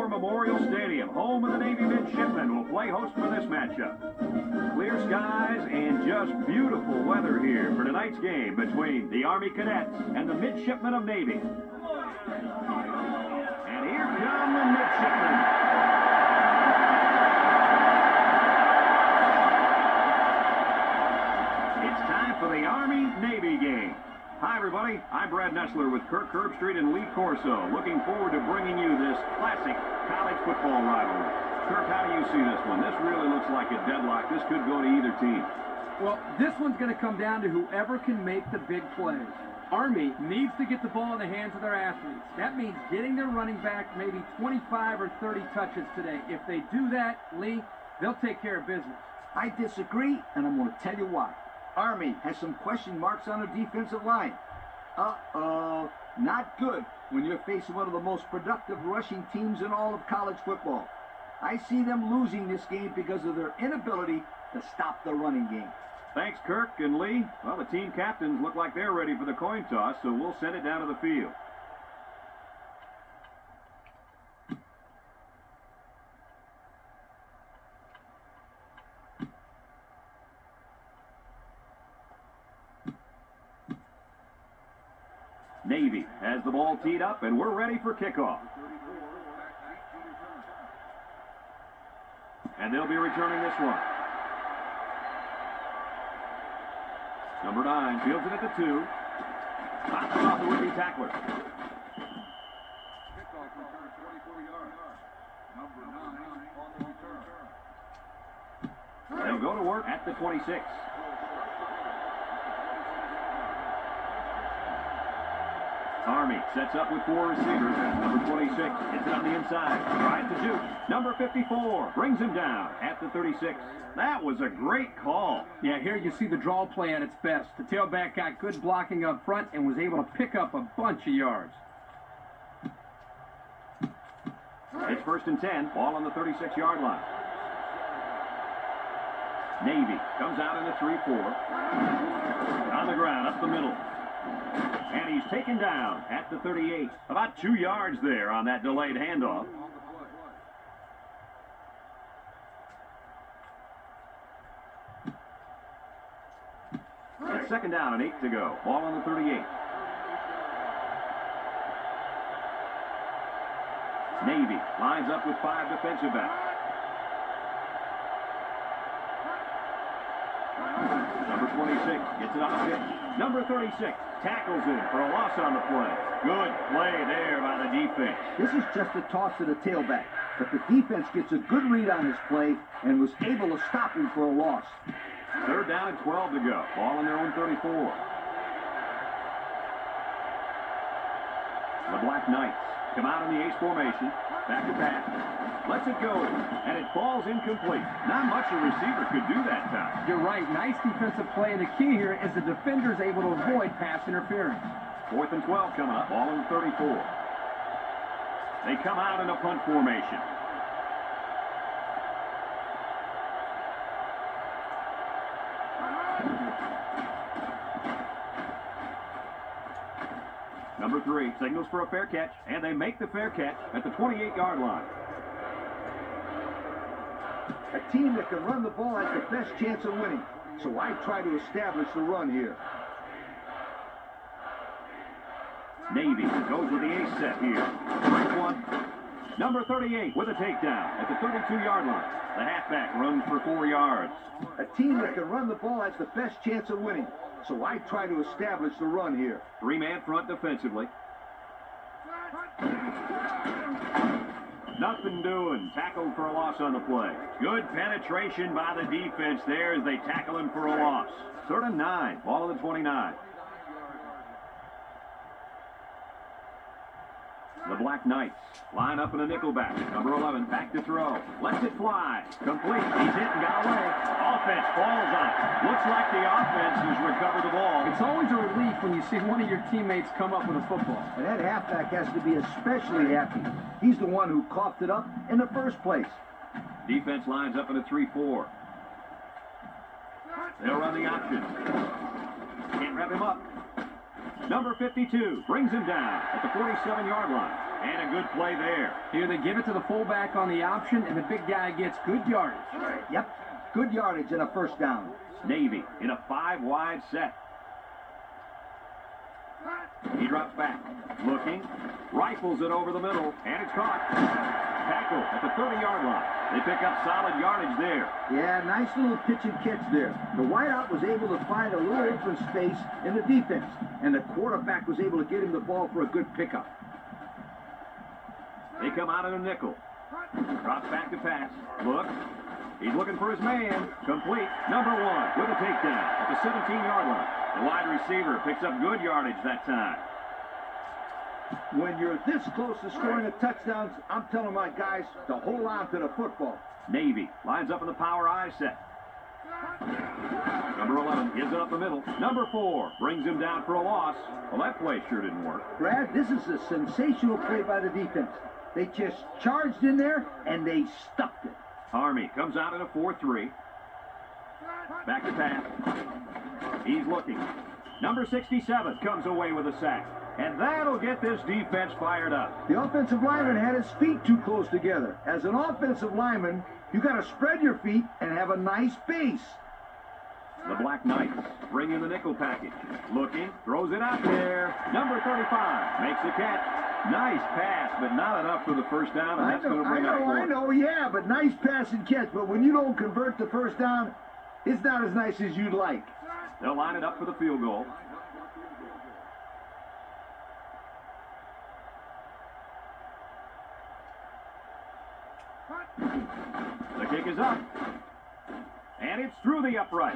War Memorial Stadium, home of the Navy Midshipmen, will play host for this matchup. Clear skies and just beautiful weather here for tonight's game between the Army Cadets and the Midshipmen of Navy. And here come the Midshipmen. It's time for the Army-Navy game. Hi, everybody. I'm Brad Nessler with Kirk Herbstreit and Lee Corso. Looking forward to bringing you this classic college football rivalry. Kirk, how do you see this one? This really looks like a deadlock. This could go to either team. Well, this one's going to come down to whoever can make the big plays. Army needs to get the ball in the hands of their athletes. That means getting their running back maybe 25 or 30 touches today. If they do that, Lee, they'll take care of business. I disagree, and I'm going to tell you why. Army has some question marks on their defensive line. Uh-oh, not good when you're facing one of the most productive rushing teams in all of college football. I see them losing this game because of their inability to stop the running game. Thanks, Kirk and Lee. Well, the team captains look like they're ready for the coin toss, so we'll send it down to the field. Navy has the ball teed up, and we're ready for kickoff. And they'll be returning this one. Number 9 fields it at the 2. Knocks it off the rookie tackler. Kickoff return 24 yards. Number 9 on the return. They'll go to work at the 26. Army sets up with 4 receivers. Number 26 gets it on the inside. Tries to juke. Number 54 brings him down at the 36. That was a great call. Yeah, here you see the draw play at its best. The tailback got good blocking up front and was able to pick up a bunch of yards. It's 1st and 10. Ball on the 36-yard line. Navy comes out in the 3-4. On the ground, up the middle. And he's taken down at the 38. About 2 yards there on that delayed handoff. It's 2nd down and 8 to go. Ball on the 38. Navy lines up with 5 defensive backs. Number 26 gets it on the pitch. Number 36 tackles him for a loss on the play. Good play there by the defense. This is just a toss to the tailback, but the defense gets a good read on his play and was able to stop him for a loss. 3rd down and 12 to go. Ball on their own 34. The Black Knights come out in the ace formation. Back to pass. Lets it go, and it falls incomplete. Not much a receiver could do that time. You're right. Nice defensive play, and the key here is the defender's able to avoid pass interference. 4th and 12 coming up. Ball on 34. They come out in a punt formation. Number 3 signals for a fair catch, and they make the fair catch at the 28-yard line. A team that can run the ball has the best chance of winning, so I try to establish the run here. Navy goes with the ace set here. Break one. Number 38 with a takedown at the 32-yard line. The halfback runs for 4 yards. A team that can run the ball has the best chance of winning, so I try to establish the run here. 3-man front defensively. Nothing doing. Tackled for a loss on the play. Good penetration by the defense there as they tackle him for a loss. 3rd and 9. Ball on the 29. The Black Knights line up in a nickelback. Number 11 back to throw. Lets it fly. Complete. He's hit and got away. Offense falls on it. Looks like the offense has recovered the ball. It's always a relief when you see one of your teammates come up with a football. And that halfback has to be especially happy. He's the one who coughed it up in the first place. Defense lines up in a 3-4. They'll run the option. Can't wrap him up. Number 52 brings him down at the 47-yard line. And a good play there. Here they give it to the fullback on the option, and the big guy gets good yardage. Yep, good yardage and a first down. Navy in a 5-wide set. He drops back, looking, rifles it over the middle, and it's caught. Tackle at the 30-yard line. They pick up solid yardage there. Yeah, nice little pitch and catch there. The wideout was able to find a little open space in the defense, and the quarterback was able to get him the ball for a good pickup. They come out in a nickel. Drops back to pass. Look. He's looking for his man. Complete. Number 1 with a takedown at the 17-yard line. The wide receiver picks up good yardage that time. When you're this close to scoring a touchdown, I'm telling my guys to hold on to the football. Navy lines up in the power I set. Number 11 gives it up the middle. Number 4 brings him down for a loss. Well, that play sure didn't work. Brad, this is a sensational play by the defense. They just charged in there, and they stuffed it. Army comes out in a 4-3. Back to pass. He's looking. Number 67 comes away with a sack. And that'll get this defense fired up. The offensive lineman had his feet too close together. As an offensive lineman, you got to spread your feet and have a nice base. The Black Knights bring in the nickel package. Looking, throws it out there. Number 35 makes the catch. Nice pass, but not enough for the first down, and that's going to bring up fourth. I know, yeah, but nice pass and catch. But when you don't convert the first down, it's not as nice as you'd like. They'll line it up for the field goal. The kick is up. And it's through the upright.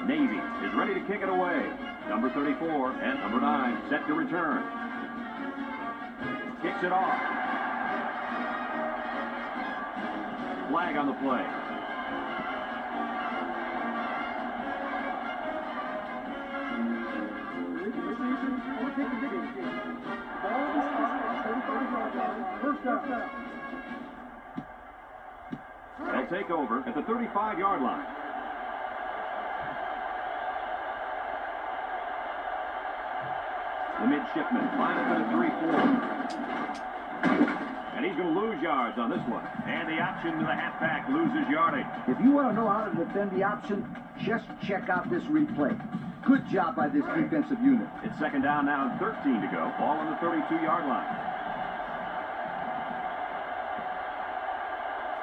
Navy is ready to kick it away. Number 34 and number 9 set to return. Kicks it off. Flag on the play. They'll take over at the 35-yard line. The midshipman line up at a 3-4. And he's going to lose yards on this one. And the option to the halfback loses yardage. If you want to know how to defend the option, just check out this replay. Good job by this defensive unit. It's second down now and 13 to go. Ball on the 32-yard line.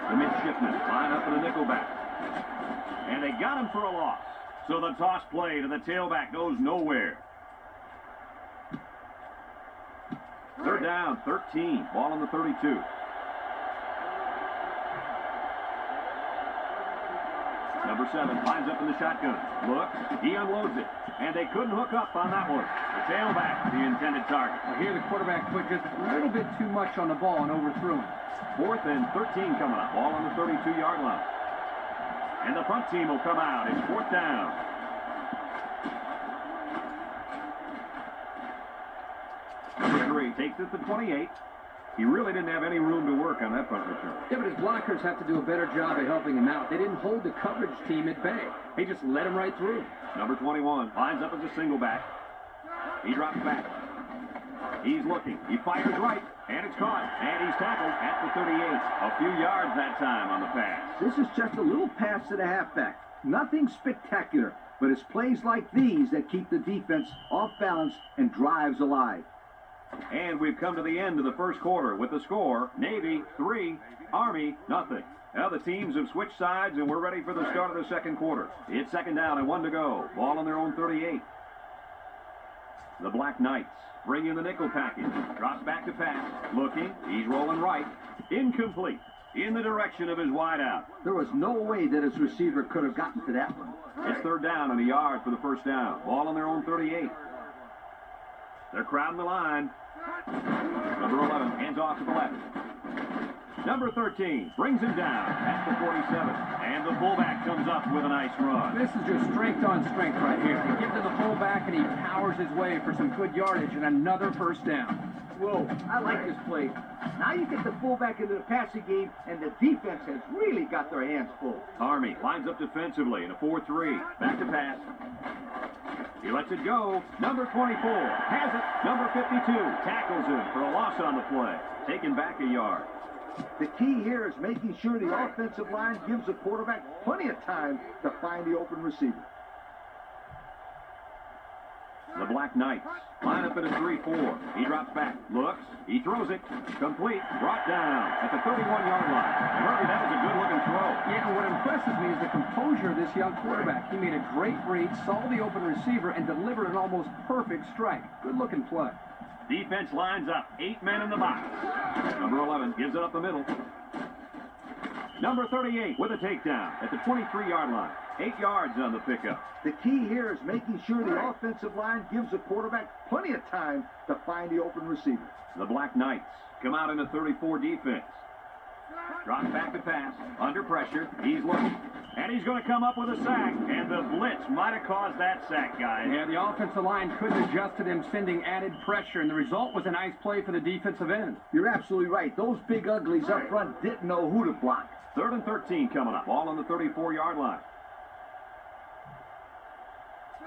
The midshipmen line up in the nickelback. And they got him for a loss. So the toss play to the tailback goes nowhere. Third down, 13. Ball on the 32. Number 7 lines up in the shotgun. Looks, he unloads it. And they couldn't hook up on that one. The tailback, the intended target. Well, here the quarterback put just a little bit too much on the ball and overthrew him. 4th and 13 coming up. Ball on the 32-yard line. And the punt team will come out. It's 4th down. Number 3 takes it to 28. He really didn't have any room to work on that punt return. Yeah, but his blockers have to do a better job of helping him out. They didn't hold the coverage team at bay. They just let him right through. Number 21 lines up as a single back. He drops back. He's looking. He fires right. And it's caught. And he's tackled at the 38. A few yards that time on the pass. This is just a little pass to the halfback. Nothing spectacular, but it's plays like these that keep the defense off balance and drives alive. And we've come to the end of the first quarter with the score, Navy 3, Army nothing. Now the teams have switched sides and we're ready for the start of the second quarter. It's second down and 1 to go. Ball on their own 38. The Black Knights bring in the nickel package. Drops back to pass. Looking. He's rolling right. Incomplete. In the direction of his wideout. There was no way that his receiver could have gotten to that one. It's third down and a yard for the first down. Ball on their own 38. They're crowding the line. Number 11 hands off to the left. Number 13 brings him down at the 47. And the fullback comes up with a nice run. This is just strength on strength right here. He gives to the fullback and he powers his way for some good yardage and another first down. Whoa, I like this play. Now you get the fullback into the passing game, and the defense has really got their hands full. Army lines up defensively in a 4-3. Back to pass. He lets it go. Number 24 has it. Number 52 tackles him for a loss on the play. Taken back a yard. The key here is making sure the offensive line gives the quarterback plenty of time to find the open receiver. The Black Knights line up at a 3-4. He drops back, looks, he throws it, complete, brought down at the 31-yard line. Murray, that was a good-looking throw. Yeah, and what impresses me is the composure of this young quarterback. He made a great read, saw the open receiver, and delivered an almost perfect strike. Good-looking play. Defense lines up, 8 men in the box. Number 11 gives it up the middle. Number 38 with a takedown at the 23-yard line. 8 yards on the pickup. The key here is making sure the offensive line gives the quarterback plenty of time to find the open receiver. The Black Knights come out in a 34 defense. Drops back to pass, under pressure, he's looking. And he's going to come up with a sack, and the blitz might have caused that sack, guys. Yeah, the offensive line couldn't adjust to them sending added pressure, and the result was a nice play for the defensive end. You're absolutely right. Those big uglies up front didn't know who to block. 3rd and 13 coming up, all on the 34-yard line.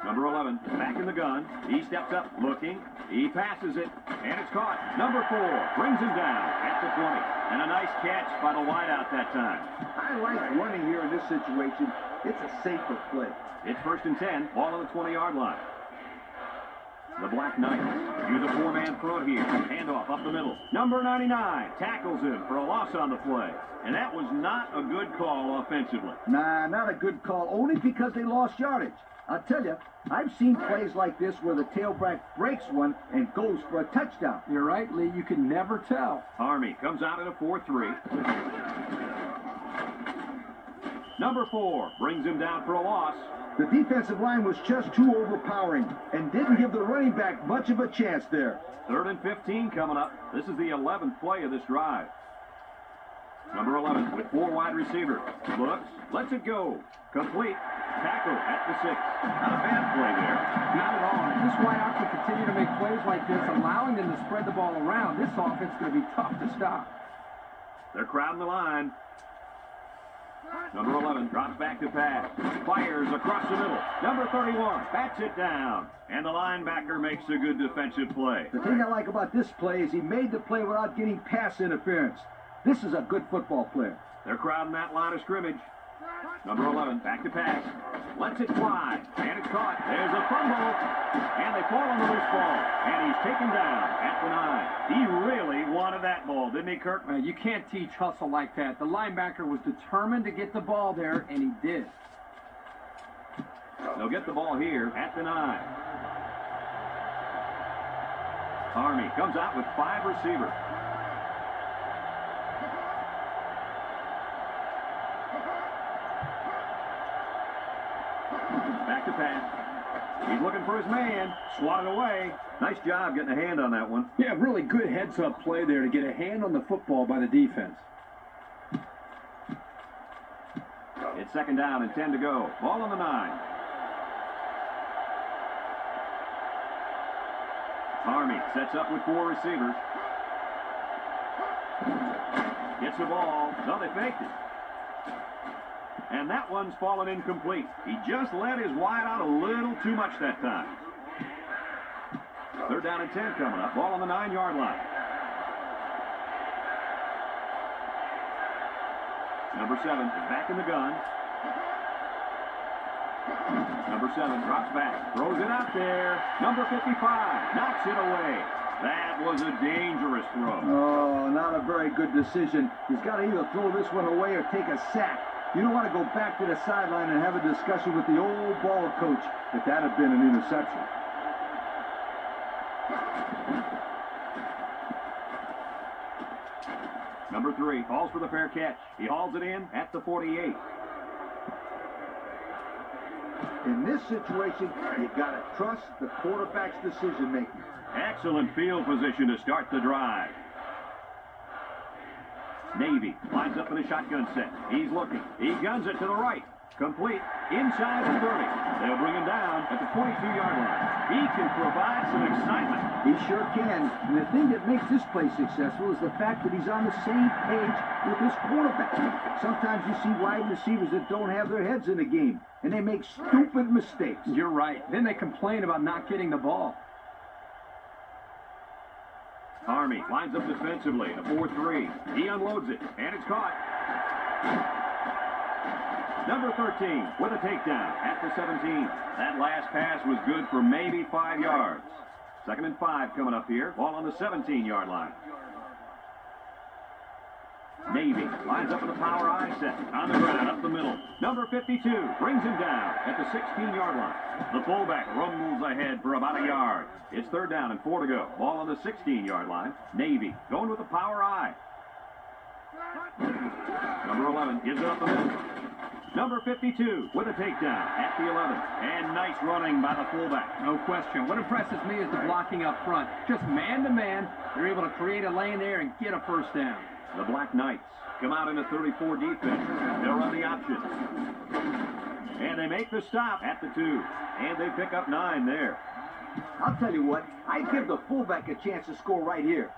Number 11, back in the gun. He steps up, looking. He passes it, and it's caught. Number 4 brings him down at the 20. And a nice catch by the wideout that time. I like running here in this situation. It's a safer play. It's 1st and 10, ball on the 20-yard line. The Black Knights use a 4-man front here. Handoff up the middle. Number 99 tackles him for a loss on the play. And that was not a good call offensively. Nah, not a good call, only because they lost yardage. I'll tell you, I've seen plays like this where the tailback breaks one and goes for a touchdown. You're right, Lee. You can never tell. Army comes out at a 4-3. Number 4 brings him down for a loss. The defensive line was just too overpowering and didn't give the running back much of a chance there. 3rd and 15 coming up. This is the 11th play of this drive. Number 11 with 4 wide receivers. Looks, lets it go. Complete. Tackle at the 6. Not a bad play there. Not at all. If this wideout can continue to make plays like this, allowing them to spread the ball around, this offense is going to be tough to stop. They're crowding the line. Number 11 drops back to pass. Fires across the middle. Number 31 bats it down. And the linebacker makes a good defensive play. The thing I like about this play is he made the play without getting pass interference. This is a good football player. They're crowding that line of scrimmage. Number 11 back to pass. Lets it fly. And it's caught. There's a fumble. And they fall on the loose ball. And he's taken down at the 9. He really wanted that ball, didn't he, Kirk? You can't teach hustle like that. The linebacker was determined to get the ball there, and he did. They'll get the ball here at the 9. Army comes out with 5 receivers. Back to pass. He's looking for his man. Swatted away. Nice job getting a hand on that one. Yeah, really good heads-up play there to get a hand on the football by the defense. It's 2nd down and 10 to go. Ball on the 9. Army sets up with 4 receivers. Gets the ball. No, they faked it. And that one's fallen incomplete. He just let his wide out a little too much that time. 3rd down and 10 coming up. Ball on the 9-yard line. Number 7 is back in the gun. Number 7 drops back. Throws it out there. Number 55 knocks it away. That was a dangerous throw. Oh, not a very good decision. He's got to either throw this one away or take a sack. You don't want to go back to the sideline and have a discussion with the old ball coach if that had been an interception. Number 3 falls for the fair catch. He hauls it in at the 48. In this situation, you got to trust the quarterback's decision-making. Excellent field position to start the drive. Navy lines up in a shotgun set. He's looking. He guns it to the right. Complete inside the 30. They'll bring him down at the 22-yard line. He can provide some excitement. He sure can. And the thing that makes this play successful is the fact that he's on the same page with his quarterback. Sometimes you see wide receivers that don't have their heads in the game, and they make stupid mistakes. You're right. Then they complain about not getting the ball. Army lines up defensively, a 4-3. He unloads it, and it's caught. Number 13 with a takedown at the 17. That last pass was good for maybe 5 yards. 2nd and 5 coming up here. Ball on the 17-yard line. Navy lines up in the power I set. On the ground, up the middle. Number 52 brings him down at the 16-yard line. The fullback rumbles ahead for about a yard. It's 3rd down and 4 to go. Ball on the 16-yard line. Navy going with the power I. Number 11 gives it up the middle. Number 52 with a takedown at the 11. And nice running by the fullback. No question. What impresses me is the blocking up front. Just man-to-man, they're able to create a lane there and get a 1st down. The Black Knights come out in a 34 defense. They'll run the options. And they make the stop at the 2. And they pick up 9 there. I'll tell you what, I'd give the fullback a chance to score right here.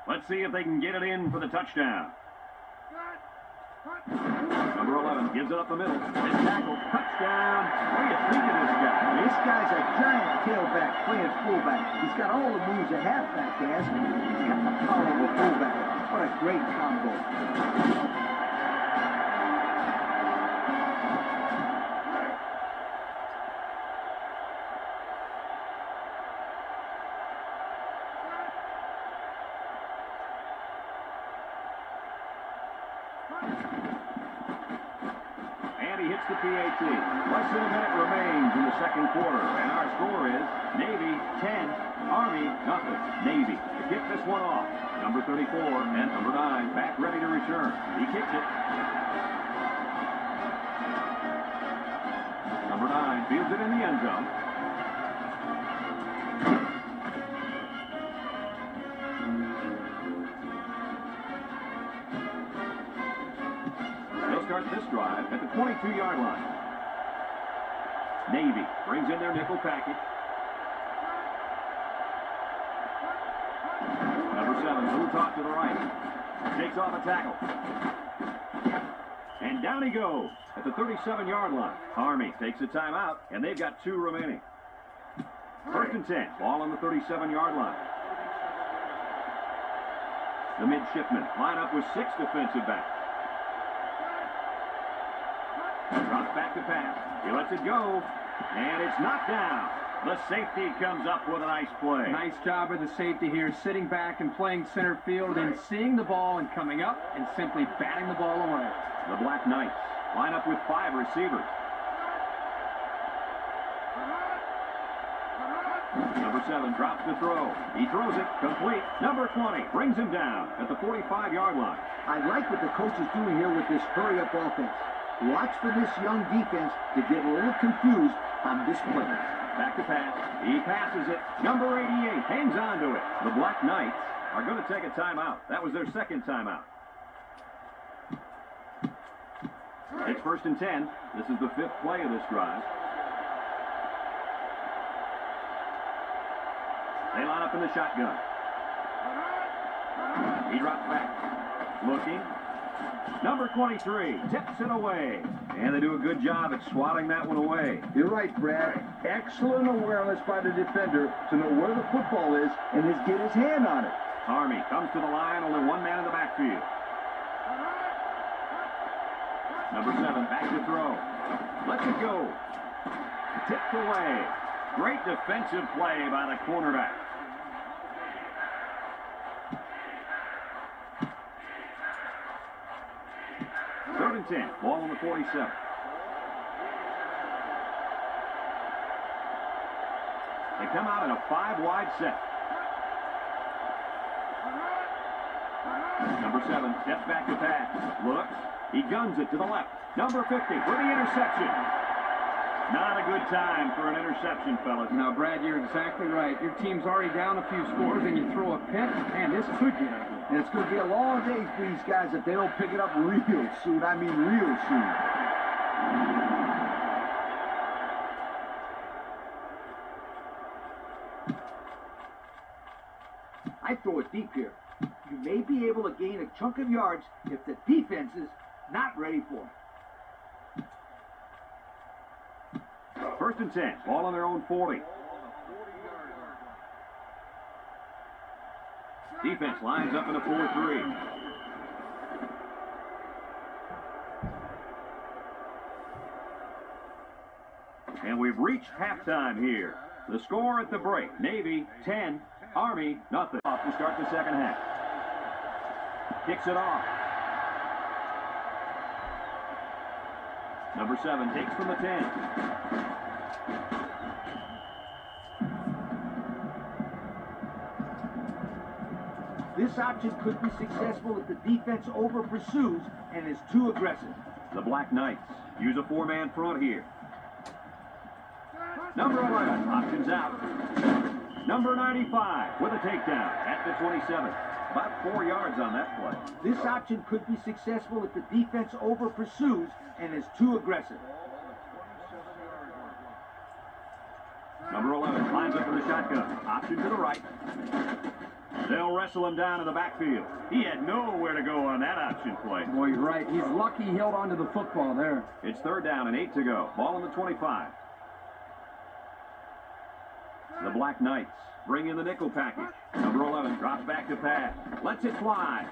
Let's see if they can get it in for the touchdown. Number 11 gives it up the middle. It's tackled. Touchdown. What do you think of this guy? This guy's a giant tailback playing fullback. He's got all the moves a halfback has. He's got the power of a fullback. What a great combo. The PAT. Less than a minute remains in the 2nd quarter, and our score is Navy 10, Army nothing. Navy to kick this one off. Number 34 and number 9 back ready to return. He kicks it. Number 9 fields it in the end zone. Start this drive at the 22-yard line. Navy brings in their nickel package. Number 7 moves off to the right. Takes off a tackle. And down he goes at the 37-yard line. Army takes a timeout, and they've got 2 remaining. 1st and 10, ball on the 37-yard line. The midshipmen line up with 6 defensive backs. Drops back to pass. He lets it go, and it's knocked down. The safety comes up with a nice play. Nice job of the safety here, sitting back and playing center field, and seeing the ball and coming up and simply batting the ball away. The Black Knights line up with 5 receivers. Number 7 drops the throw. He throws it complete. Number 20 brings him down at the 45-yard line. I like what the coach is doing here with this hurry-up offense. Watch for this young defense to get a little confused on this play. Back to pass. He passes it. Number 88 hangs on to it. The Black Knights are going to take a timeout. That was their 2nd timeout. It's 1st and 10. This is the 5th play of this drive. They line up in the shotgun. He drops back. Looking. Number 23 tips it away. And they do a good job at swatting that one away. You're right, Brad. Excellent awareness by the defender to know where the football is and get his hand on it. Army comes to the line, only 1 man in the backfield. Number 7 back to throw. Lets it go. Tipped away. Great defensive play by the cornerback. Third and 10. Ball on the 47. They come out in a 5-wide set. Number 7 steps back to pass. Looks. He guns it to the left. Number 50 for the interception. Not a good time for an interception, fellas. Now, Brad, you're exactly right. Your team's already down a few scores, and you throw a pick, and this could get ugly. And it's going to be a long day for these guys if they don't pick it up real soon. I mean real soon. I throw it deep here. You may be able to gain a chunk of yards if the defense is not ready for it. 1st and 10. Ball on their own 40. Defense lines up in a 4-3. And we've reached halftime here. The score at the break, Navy 10, Army nothing. Off to start the second half. Kicks it off. Number 7 takes from the 10. This option could be successful if the defense over-pursues and is too aggressive. The Black Knights use a 4-man front here. Number 11 options out. Number 95 with a takedown at the 27. About 4 yards on that play. This option could be successful if the defense over-pursues and is too aggressive. Number 11 lines up in the shotgun. Option to the right. They'll wrestle him down in the backfield. He had nowhere to go on that option play. Boy, you're right. He's lucky he held on to the football there. It's 3rd down and 8 to go. Ball on the 25. The Black Knights bring in the nickel package. Number 11 drops back to pass. Lets it fly.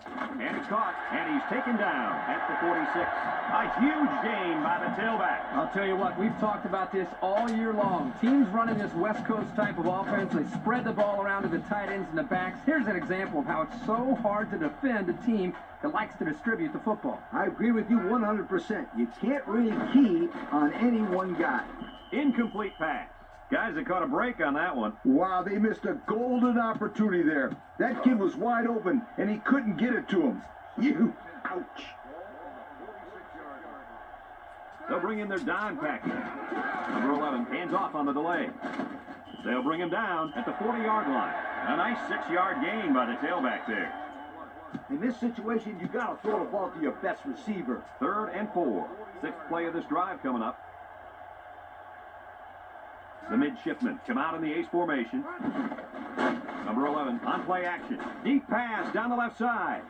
And it's caught. And he's taken down at the 46. A huge gain by the tailback. I'll tell you what, we've talked about this all year long. Teams running this West Coast type of offense, they spread the ball around to the tight ends and the backs. Here's an example of how it's so hard to defend a team that likes to distribute the football. I agree with you 100%. You can't really key on any one guy. Incomplete pass. Guys that caught a break on that one. Wow, they missed a golden opportunity there. That kid was wide open, and he couldn't get it to him. Ouch. They'll bring in their dime package. Number 11 hands off on the delay. They'll bring him down at the 40-yard line. A nice 6-yard gain by the tailback there. In this situation, you got to throw the ball to your best receiver. 3rd and 4. 6th play of this drive coming up. The midshipmen come out in the ace formation. Number 11 on play action. Deep pass down the left side.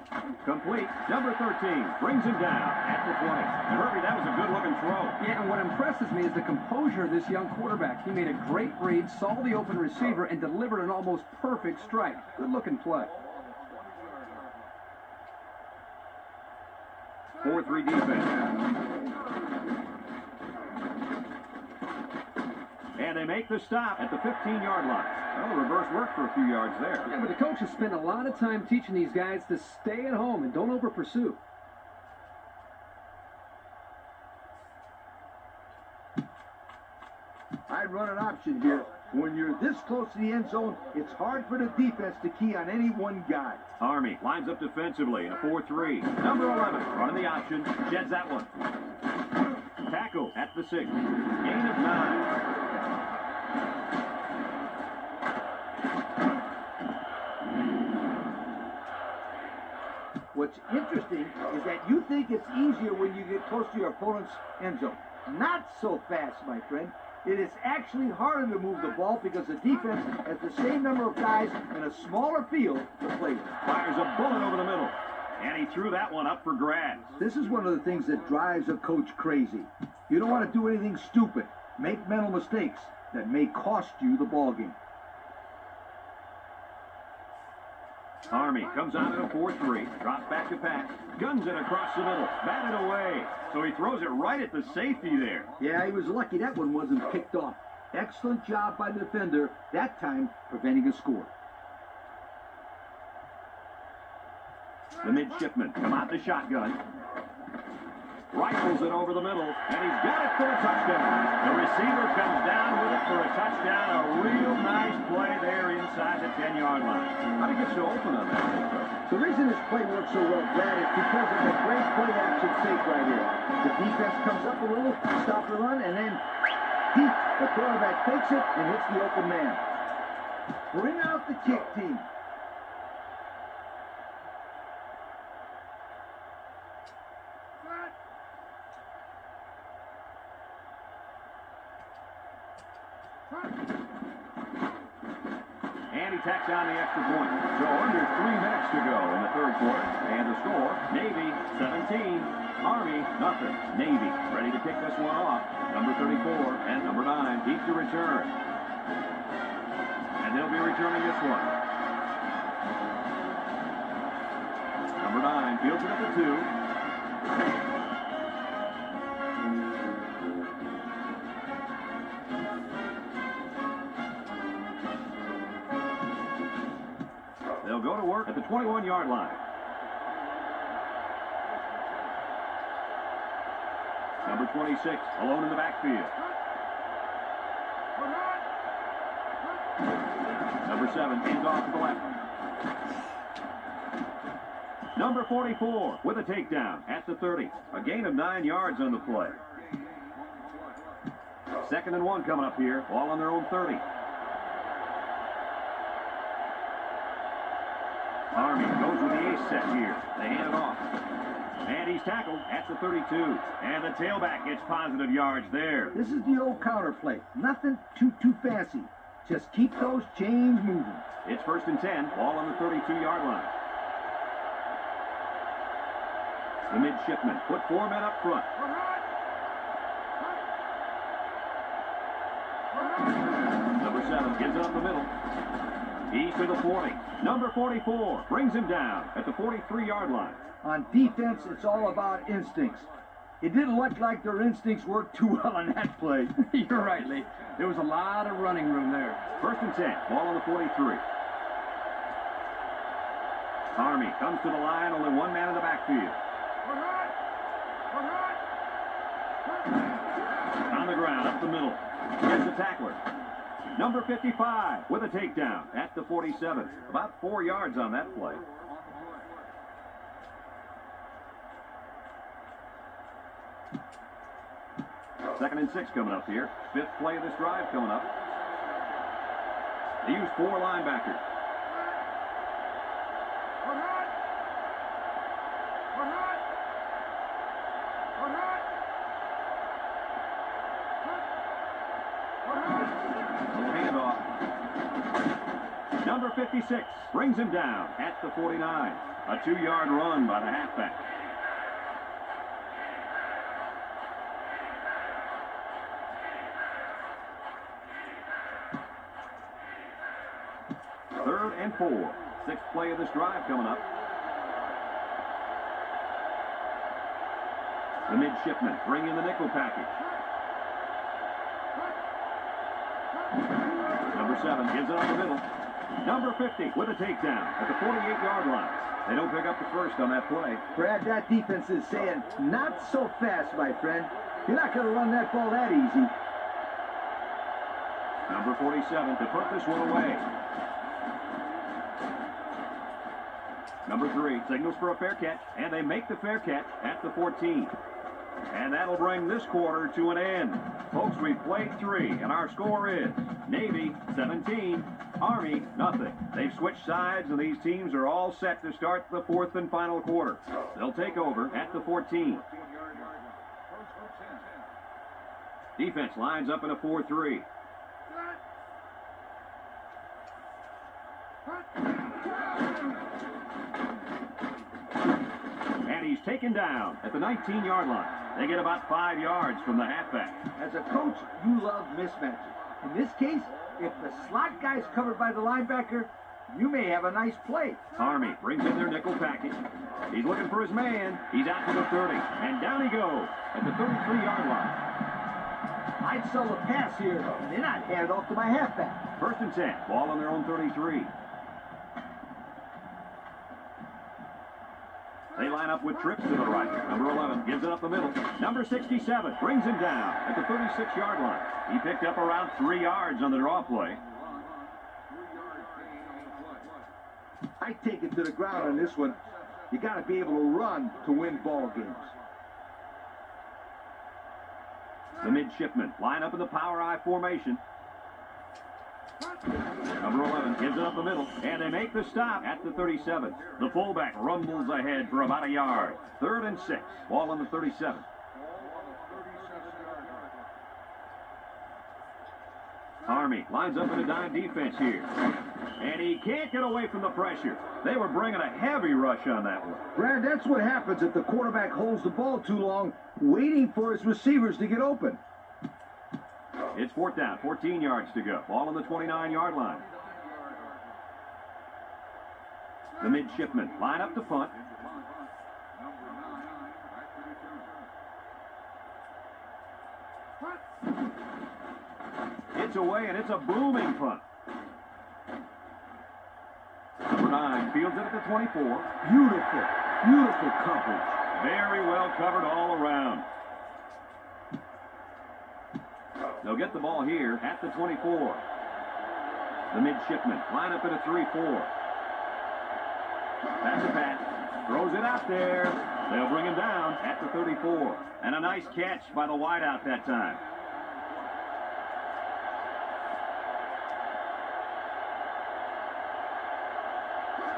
Complete. Number 13 brings him down at the 20. And Herbie, that was a good-looking throw. Yeah, and what impresses me is the composure of this young quarterback. He made a great read, saw the open receiver, and delivered an almost perfect strike. Good-looking play. 4-3 defense. And they make the stop at the 15-yard line. Well, reverse work for a few yards there. Yeah, but the coach has spent a lot of time teaching these guys to stay at home and don't over-pursue. I'd run an option here. When you're this close to the end zone, it's hard for the defense to key on any one guy. Army lines up defensively in a 4-3. Number 11 running the option. Sheds that one. Tackle at the 6. Gain of 9. What's interesting is that you think it's easier when you get close to your opponent's end zone. Not so fast, my friend. It is actually harder to move the ball because the defense has the same number of guys in a smaller field to play with. Fires a bullet over the middle. And he threw that one up for grabs. This is one of the things that drives a coach crazy. You don't want to do anything stupid. Make mental mistakes that may cost you the ball game. Army comes out in a 4-3, drops back to pass, guns it across the middle, batted away. So he throws it right at the safety there. Yeah, he was lucky that one wasn't picked off. Excellent job by the defender, that time preventing a score. The midshipmen come out the shotgun. Rifles it over the middle, and he's got it for a touchdown. The receiver comes down with it for a touchdown. A real nice play there inside the 10-yard line. How did he get so open on that? The reason this play works so well, Brad, is because of the great play-action fake right here. The defense comes up a little, stop the run, and then deep. The quarterback takes it and hits the open man. Bring out the kick team. And he tacks on the extra point. So under 3 minutes to go in the third quarter. And the score, Navy 17, Army nothing. Navy ready to kick this one off. Number 34 and number 9 each to return. And they'll be returning this one. Number 9 fields it at the 2. They'll go to work at the 21-yard line. Number 26, alone in the backfield. Number 7, hands off to the left. Number 44 with a takedown at the 30. A gain of 9 yards on the play. 2nd and 1 coming up here, all on their own 30. Army goes with the ace set here. They hand it off. And he's tackled at the 32. And the tailback gets positive yards there. This is the old counter play. Nothing too fancy. Just keep those chains moving. It's 1st and 10, all on the 32-yard line. The midshipmen put 4 men up front. Number 7 gives it up the middle. He's to the 40. Number 44 brings him down at the 43-yard line. On defense, it's all about instincts. It didn't look like their instincts worked too well on that play. You're right, Lee. There was a lot of running room there. 1st and 10, ball on the 43. Army comes to the line, only 1 man in the backfield. On the ground, up the middle. Here's the tackler. Number 55 with a takedown at the 47. About 4 yards on that play. Second and 6 coming up here. 5th play of this drive coming up. They use 4 linebackers. Number 56 brings him down at the 49. A 2-yard run by the halfback. Third and 4. 6th play of this drive coming up. The midshipmen bring in the nickel package. Number 7 gives it up the middle. Number 50 with a takedown at the 48-yard line. They don't pick up the first on that play. Brad, that defense is saying, not so fast, my friend. You're not going to run that ball that easy. Number 47 to put this one away. Number 3 signals for a fair catch, and they make the fair catch at the 14. And that'll bring this quarter to an end. Folks, we've played 3, and our score is Navy 17, Army nothing. They've switched sides, and these teams are all set to start the 4th and final quarter. They'll take over at the 14. Defense lines up in a 4-3. And he's taken down at the 19-yard line. They get about 5 yards from the halfback. As a coach, you love mismatches. In this case, if the slot guy's covered by the linebacker, you may have a nice play. Army brings in their nickel package. He's looking for his man. He's out to the 30. And down he goes at the 33-yard line. I'd sell a pass here, and then I'd hand off to my halfback. 1st and 10. Ball on their own 33. They line up with trips to the right. Number 11 gives it up the middle. Number 67 brings him down at the 36-yard line. He picked up around 3 yards on the draw play. I take it to the ground on this one. You got to be able to run to win ball games. The midshipmen line up in the power I formation. Number 11 gives it up the middle, and they make the stop at the 37. The fullback rumbles ahead for about a yard. 3rd and 6. Ball on the 37. Army lines up in a dime defense here. And he can't get away from the pressure. They were bringing a heavy rush on that one. Brad, that's what happens if the quarterback holds the ball too long, waiting for his receivers to get open. It's 4th down, 14 yards to go. Ball on the 29-yard line. The midshipmen line up to punt. It's away, and it's a booming punt. Number 9 fields it at the 24. Beautiful, beautiful coverage. Very well covered all around. They'll get the ball here at the 24. The midshipmen line up at a 3-4. That's a pass. Throws it out there. They'll bring him down at the 34. And a nice catch by the wideout that time.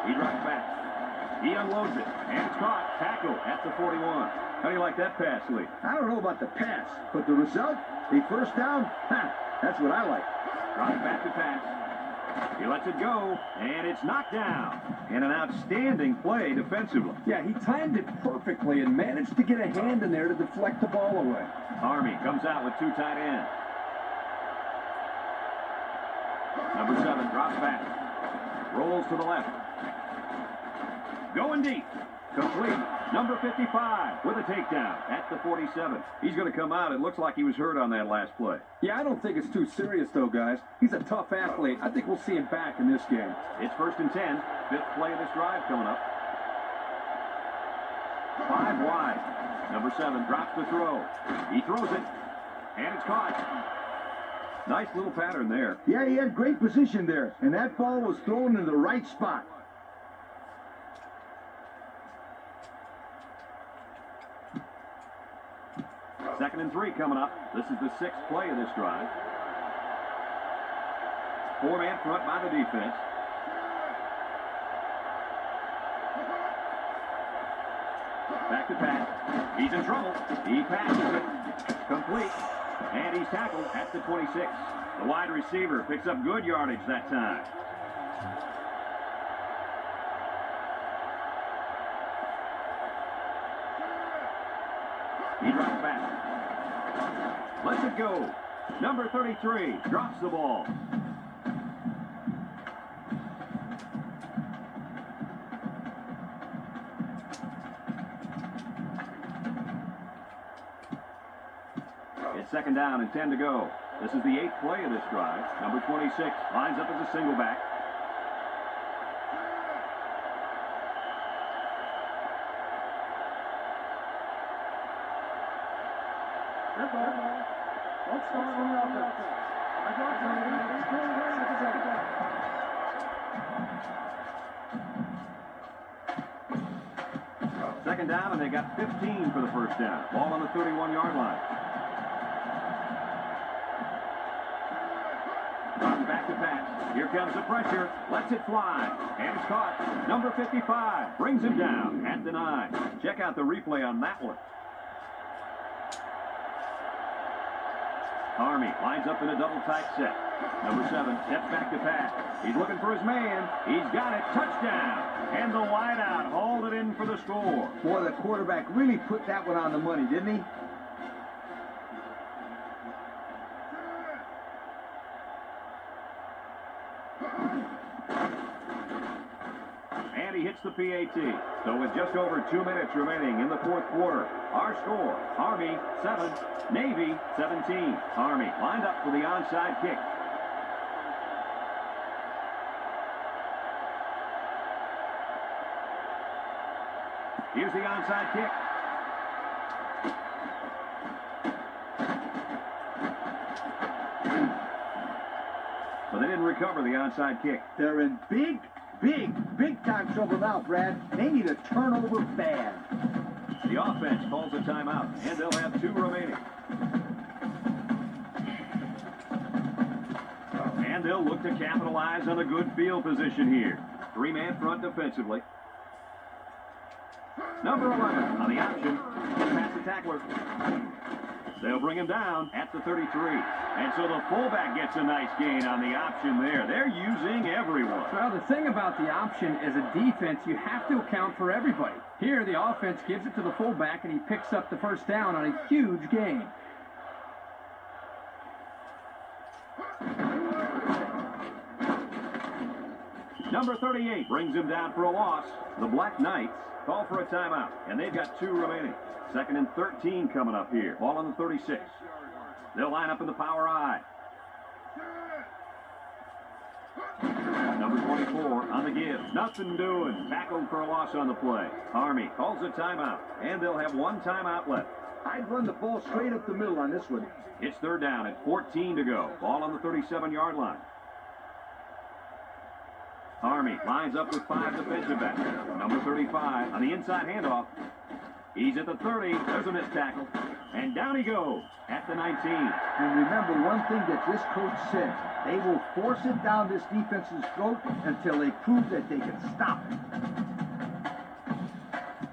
He drops back. He unloads it. And it's caught. Tackle at the 41. How do you like that pass, Lee? I don't know about the pass, but the result, the first down, that's what I like. Drops back to pass. He lets it go, and it's knocked down. And an outstanding play defensively. Yeah, he timed it perfectly and managed to get a hand in there to deflect the ball away. Army comes out with 2 tight ends. Number 7 drops back. Rolls to the left. Going deep. Complete. Number 55 with a takedown at the 47. He's going to come out. It looks like he was hurt on that last play. Yeah, I don't think it's too serious, though, guys. He's a tough athlete. I think we'll see him back in this game. It's 1st and 10. 5th play of this drive coming up. 5 wide. Number 7 drops the throw. He throws it. And it's caught. Nice little pattern there. Yeah, he had great position there, and that ball was thrown in the right spot. Second and 3 coming up. This is the 6th play of this drive. 4-man front by the defense. Back to pass. He's in trouble. He passes it. Complete. And he's tackled at the 26. The wide receiver picks up good yardage that time. He drops back. Lets it go. Number 33 drops the ball. It's 2nd down and 10 to go. This is the 8th play of this drive. Number 26 lines up as a single back. Second down, and they got 15 for the first down. Ball on the 31-yard line. Drops back to pass. Here comes the pressure. Lets it fly. And it's caught. Number 55 brings him down at the 9. Check out the replay on that one. Army lines up in a double tight set. Number 7 steps back to pass. He's looking for his man. He's got it. Touchdown. And the wideout hauled it in for the score. Boy, the quarterback really put that one on the money, didn't he? And he hits the PAT. So with just over 2 minutes remaining in the 4th quarter, our score, Army 7, Navy 17. Army lined up for the onside kick. Here's the onside kick. So they didn't recover the onside kick. They're in big time trouble now, Brad. They need a turnover bad. The offense calls a timeout, and they'll have 2 remaining. And they'll look to capitalize on a good field position here. 3-man front defensively. Number 11 on the option. Past the tackler. They'll bring him down at the 33. And so the fullback gets a nice gain on the option there. They're using everyone. Well, the thing about the option as a defense, you have to account for everybody. Here, the offense gives it to the fullback, and he picks up the first down on a huge gain. Number 38 brings him down for a loss. The Black Knights call for a timeout, and they've got 2 remaining. 2nd and 13 coming up here. Ball on the 36. They'll line up in the power I. Number 24 on the give. Nothing doing. Tackled for a loss on the play. Army calls a timeout, and they'll have 1 timeout left. I'd run the ball straight up the middle on this one. It's 3rd down at 14 to go. Ball on the 37-yard line. Army lines up with 5 defensive backs. Number 35 on the inside handoff. He's at the 30. There's a missed tackle. And down he goes at the 19. And remember one thing that this coach said. They will force it down this defense's throat until they prove that they can stop it.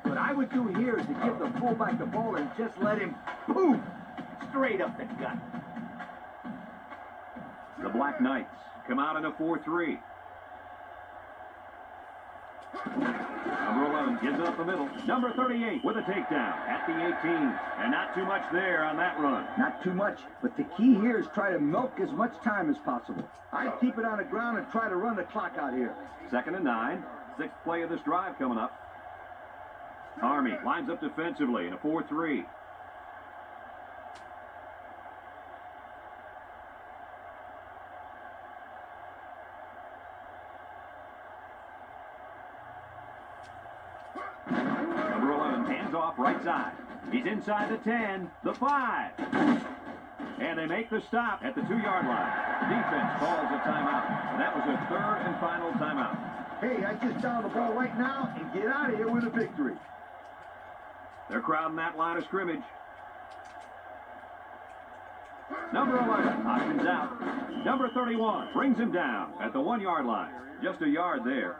What I would do here is to give the fullback the ball and just let him, boom, straight up the gut. The Black Knights come out in a 4-3. Number 11 gives it up the middle. Number 38 with a takedown at the 18. And not too much there on that run. Not too much, but the key here is try to milk as much time as possible. I'd keep it on the ground and try to run the clock out here. 2nd and 9. 6th play of this drive coming up. Army lines up defensively in a 4-3. Number 11 hands off right side. He's inside the 10, the 5. And they make the stop at the 2-yard line. Defense calls a timeout. And that was a 3rd and final timeout. Hey, I just down the ball right now and get out of here with a victory. They're crowding that line of scrimmage. Number 11 options out. Number 31 brings him down at the 1-yard line. Just a yard there.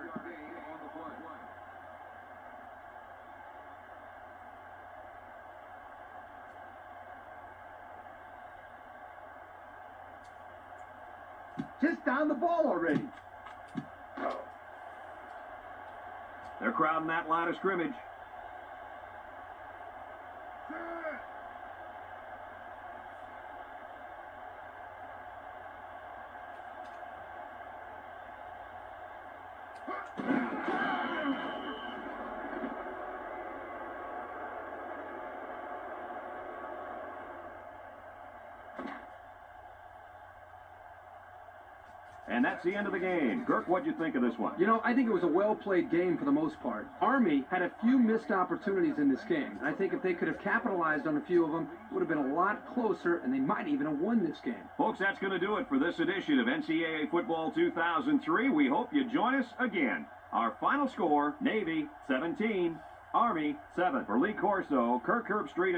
Just down the ball already. They're crowding that line of scrimmage. And that's the end of the game. Kirk, what'd you think of this one? You know, I think it was a well-played game for the most part. Army had a few missed opportunities in this game. I think if they could have capitalized on a few of them, it would have been a lot closer, and they might even have won this game. Folks, that's going to do it for this edition of NCAA Football 2003. We hope you join us again. Our final score, Navy 17, Army 7. For Lee Corso, Kirk Herbstreit.